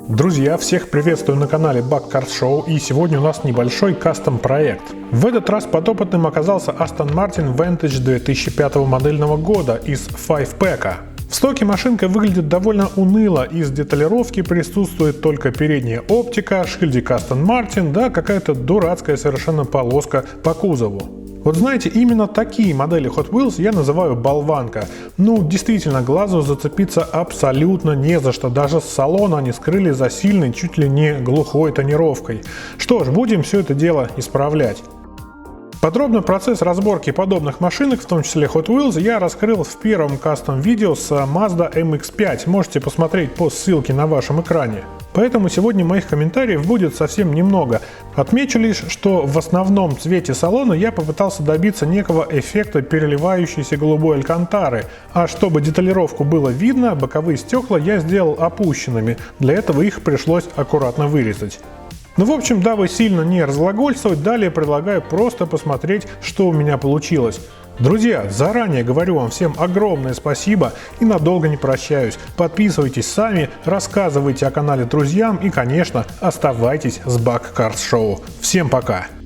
Друзья, всех приветствую на канале Bug Cars Show, и сегодня у нас небольшой кастом проект. В этот раз подопытным оказался Aston Martin Vantage 2005 модельного года из 5-пэка. В стоке машинка выглядит довольно уныло, из деталировки присутствует только передняя оптика, шильдик Aston Martin, да какая-то дурацкая совершенно полоска по кузову. Вот знаете, именно такие модели Hot Wheels я называю болванка. Ну, действительно, глазу зацепиться абсолютно не за что. Даже с салона они скрыли за сильной, чуть ли не глухой тонировкой. Что ж, будем все это дело исправлять. Подробно процесс разборки подобных машинок, в том числе Hot Wheels, я раскрыл в первом кастом-видео с Mazda MX-5. Можете посмотреть по ссылке на вашем экране. Поэтому сегодня моих комментариев будет совсем немного. Отмечу лишь, что в основном цвете салона я попытался добиться некого эффекта переливающейся голубой алькантары, а чтобы деталировку было видно, боковые стекла я сделал опущенными, для этого их пришлось аккуратно вырезать. Ну, в общем, дабы сильно не разглагольствовать, далее предлагаю просто посмотреть, что у меня получилось. Друзья, заранее говорю вам всем огромное спасибо и надолго не прощаюсь. Подписывайтесь сами, рассказывайте о канале друзьям и, конечно, оставайтесь с Bug Cars Show. Всем пока!